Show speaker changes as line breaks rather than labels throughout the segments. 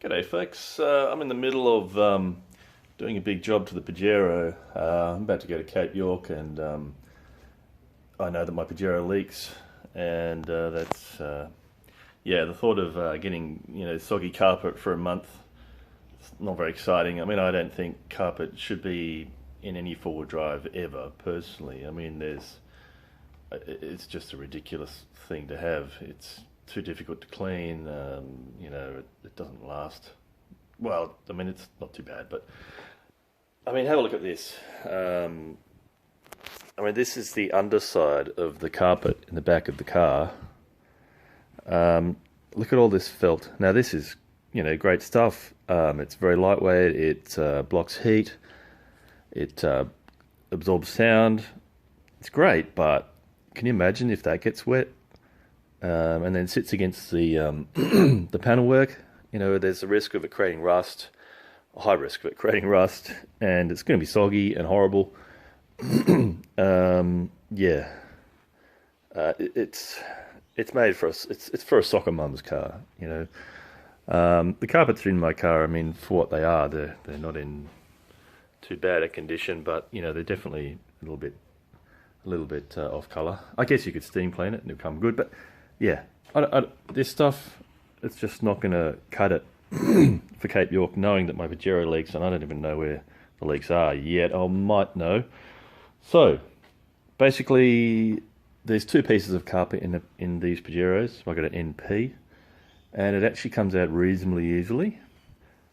G'day folks, I'm in the middle of doing a big job to the Pajero. I'm about to go to Cape York and I know that my Pajero leaks and yeah, the thought of getting soggy carpet for a month, it's not very exciting. I mean, I don't think carpet should be in any four-wheel drive ever, personally. I mean, it's just a ridiculous thing to have. It's too difficult to clean. It doesn't last. Well, I mean, it's not too bad, but I mean, have a look at this. I mean, this is the underside of the carpet in the back of the car. Look at all this felt. Now, this is, great stuff. It's very lightweight. It blocks heat. It absorbs sound. It's great, but can you imagine if that gets wet? And then sits against the the panel work. There's a risk of it creating rust, a high risk of it creating rust, and it's going to be soggy and horrible. Yeah, it's made for us. It's for a soccer mum's car. The carpets are in my car. I mean, for what they are, they're not in too bad a condition, but they're definitely a little bit off color. I guess you could steam clean it and it'll come good, but yeah, this stuff, it's just not going to cut it for Cape York, knowing that my Pajero leaks, and I don't even know where the leaks are yet. I might know. So, basically, there's two pieces of carpet in these Pajeros. I got an NP, and it actually comes out reasonably easily.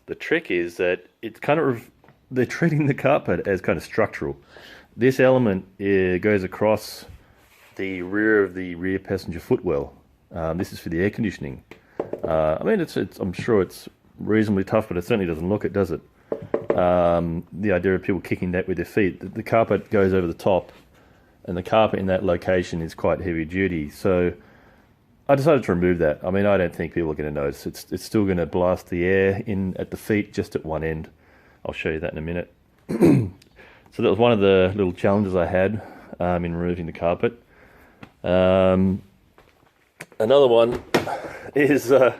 The trick is that it's they're treating the carpet as kind of structural. This element goes across the rear of the rear passenger footwell. This is for the air conditioning. I mean, I'm sure it's reasonably tough, but it certainly doesn't look it, does it? The idea of people kicking that with their feet. The carpet goes over the top, and the carpet in that location is quite heavy duty. So I decided to remove that. I mean, I don't think people are going to notice. It's still going to blast the air in at the feet, just at one end. I'll show you that in a minute. So that was one of the little challenges I had in removing the carpet. Another one is here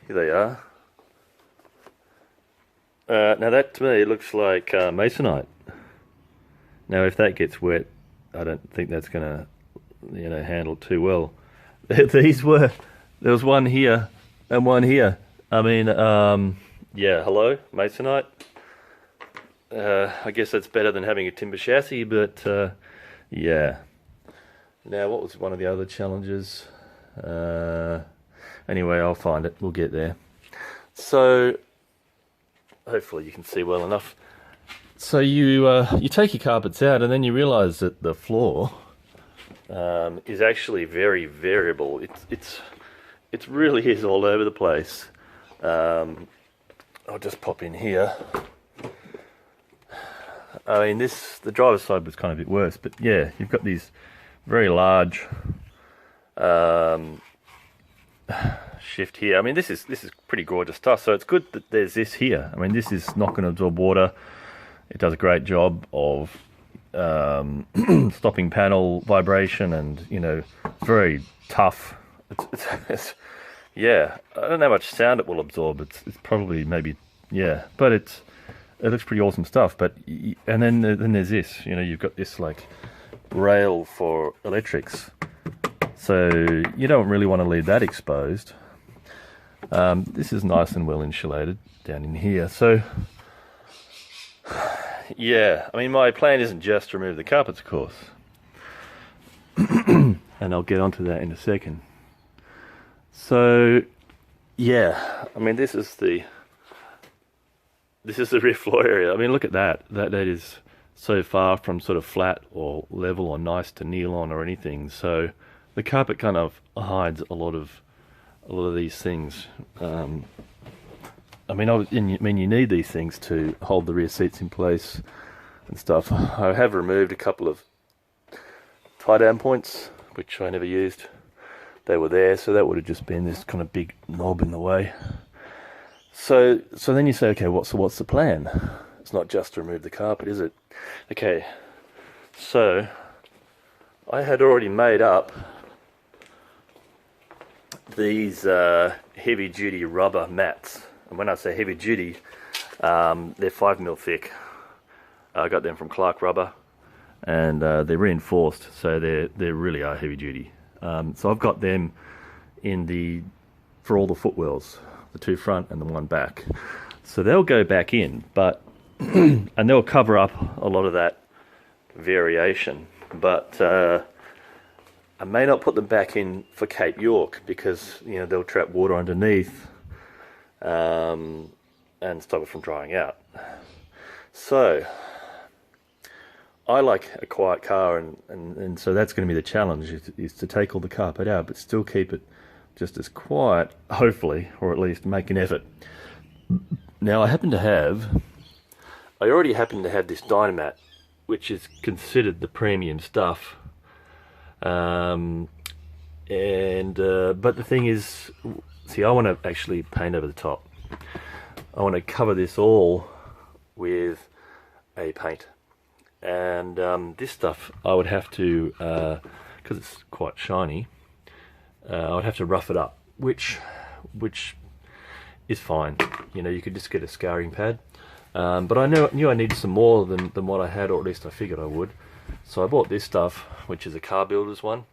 they are. Now that to me looks like masonite. Now if that gets wet, I don't think that's going to handle it too well. There was one here and one here. I mean, yeah, hello, masonite. I guess that's better than having a timber chassis, but yeah. Now, what was one of the other challenges? Anyway, I'll find it. We'll get there. So, hopefully you can see well enough. So you take your carpets out, and then you realise that the floor is actually very variable. It really is all over the place. I'll just pop in here. I mean, the driver's side was kind of a bit worse, but yeah, you've got these very large shift here. I mean, this is pretty gorgeous stuff. So it's good that there's this here. I mean, this is not going to absorb water. It does a great job of stopping panel vibration, and it's very tough. Yeah, I don't know how much sound it will absorb. It's probably maybe, yeah, but it looks pretty awesome stuff. But and then there's this. You've got this like rail for electrics, so you don't really want to leave that exposed. This is nice and well insulated down in here. So yeah, I mean, my plan isn't just to remove the carpets, of course, and I'll get onto that in a second. So yeah, I mean, this is the rear floor area. I mean, look at that. That is so far from sort of flat or level or nice to kneel on or anything. So the carpet kind of hides a lot of these things. I mean, you need these things to hold the rear seats in place and stuff. I have removed a couple of tie-down points, which I never used. They were there, so that would have just been this kind of big knob in the way. So then you say, okay, what's the plan? It's not just to remove the carpet, is it? Okay, so I had already made up these heavy duty rubber mats. And when I say heavy duty, they're 5mm thick. I got them from Clark Rubber, and they're reinforced, so they really are heavy duty. So I've got them for all the footwells, the two front and the one back. So they'll go back in, but and they'll cover up a lot of that variation. But I may not put them back in for Cape York because they'll trap water underneath and stop it from drying out. So I like a quiet car, and so that's going to be the challenge, is to take all the carpet out but still keep it just as quiet, hopefully, or at least make an effort. Now I already happen to have this Dynamat, which is considered the premium stuff. But the thing is, see, I want to actually paint over the top. I want to cover this all with a paint. And this stuff I would have to, because it's quite shiny, I would have to rough it up, which is fine. You could just get a scouring pad. But I knew I needed some more than what I had, or at least I figured I would. So I bought this stuff, which is a car builder's one.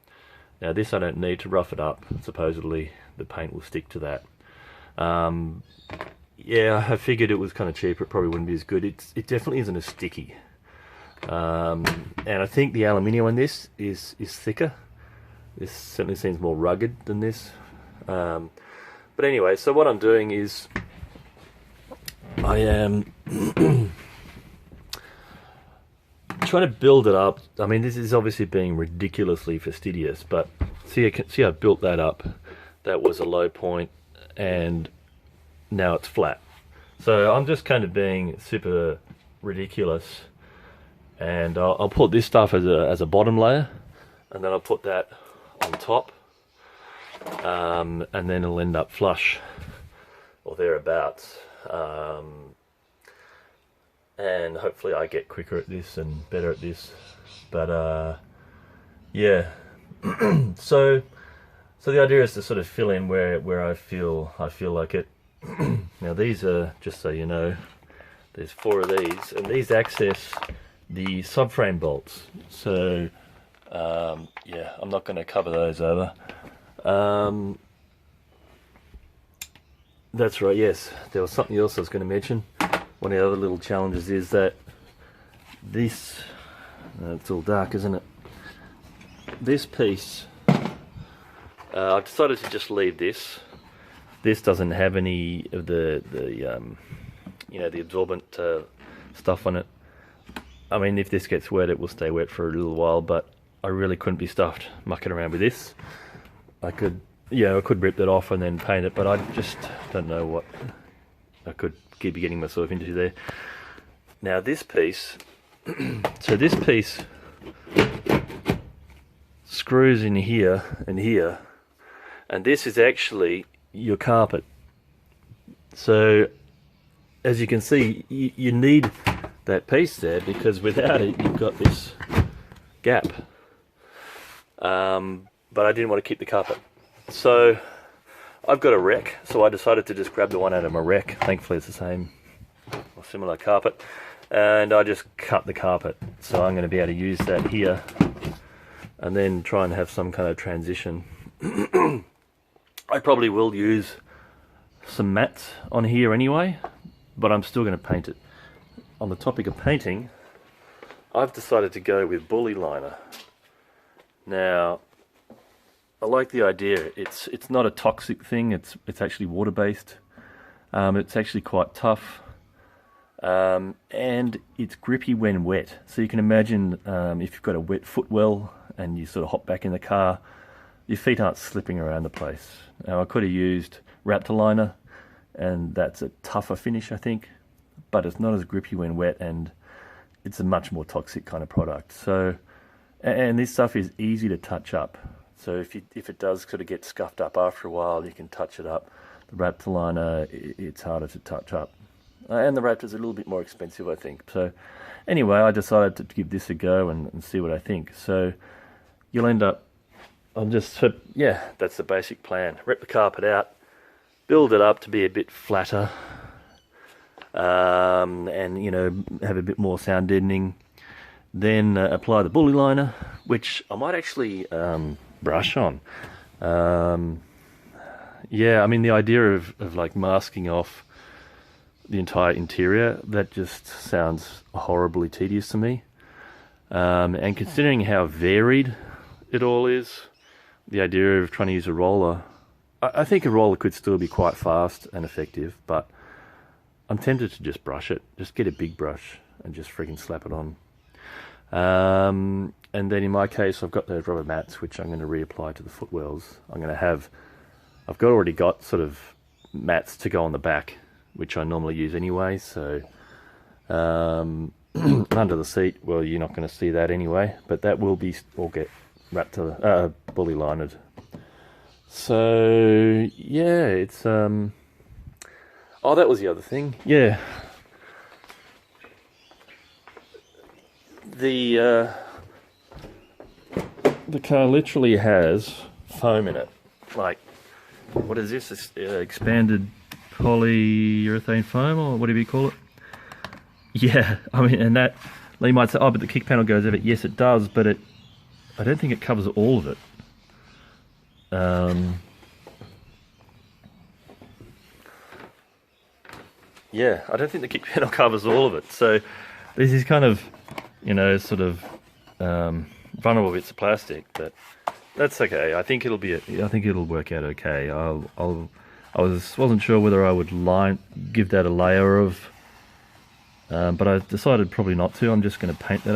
Now this I don't need to rough it up. Supposedly the paint will stick to that. Yeah, I figured it was kind of cheaper. It probably wouldn't be as good. It definitely isn't as sticky. And I think the aluminium on this is thicker. This certainly seems more rugged than this. But anyway, so what I'm doing is I am trying to build it up. I mean, this is obviously being ridiculously fastidious, but see I built that up. That was a low point, and now it's flat. So I'm just kind of being super ridiculous, and I'll put this stuff as a bottom layer, and then I'll put that on top, and then it'll end up flush or thereabouts. And hopefully I get quicker at this and better at this. But yeah. so the idea is to sort of fill in where I feel like it. Now these are, just so you know, there's 4 of these, and these access the subframe bolts. So yeah, I'm not going to cover those over. That's right, yes, there was something else I was going to mention. One of the other little challenges is that this, it's all dark, isn't it? This piece, I've decided to just leave this. This doesn't have any of the absorbent stuff on it. I mean, if this gets wet, it will stay wet for a little while, but I really couldn't be stuffed mucking around with this. I could rip that off and then paint it, but I just don't know what I could be getting myself into there. Now this piece, so this piece screws in here and here, and this is actually your carpet. So as you can see, you need that piece there, because without it you've got this gap. But I didn't want to keep the carpet. So I've got a rec, so I decided to just grab the one out of my rec. Thankfully it's the same or similar carpet, and I just cut the carpet. So I'm going to be able to use that here and then try and have some kind of transition. I probably will use some mats on here anyway, but I'm still going to paint it. On the topic of painting, I've decided to go with bully liner. Now I like the idea. It's not a toxic thing. It's actually water based. It's actually quite tough, and it's grippy when wet. So you can imagine if you've got a wet footwell and you sort of hop back in the car, your feet aren't slipping around the place. Now I could have used Raptor liner, and that's a tougher finish, I think, but it's not as grippy when wet, and it's a much more toxic kind of product. So, and this stuff is easy to touch up. So if it does sort of get scuffed up after a while, you can touch it up. The Raptor liner, it's harder to touch up. And the Raptor's a little bit more expensive, I think. So anyway, I decided to give this a go and see what I think. So you'll end up yeah, that's the basic plan. Rip the carpet out, build it up to be a bit flatter, and you know, have a bit more sound deadening. Then apply the bully liner, which I might actually brush on. Yeah, I mean, the idea of like masking off the entire interior, that just sounds horribly tedious to me. And considering how varied it all is, the idea of trying to use a roller, I think a roller could still be quite fast and effective, but I'm tempted to just brush it. Just get a big brush and just freaking slap it on. And then in my case, I've got those rubber mats, which I'm going to reapply to the footwells. I've already got sort of mats to go on the back, which I normally use anyway, so under the seat, well, you're not going to see that anyway, but that will be all get wrapped to bully linered. So yeah, it's oh, that was the other thing. Yeah, the car literally has foam in it. Like, what is this? This expanded polyurethane foam, or whatever you call it. Yeah, I mean, and that, you might say, oh, but the kick panel goes over it. Yes, it does, but I don't think it covers all of it. Yeah, I don't think the kick panel covers all of it. So this is kind of, you know, sort of vulnerable bits of plastic, but that's okay. I think it'll work out okay. I wasn't sure whether I would give that a layer of, but I decided probably not to. I'm just going to paint that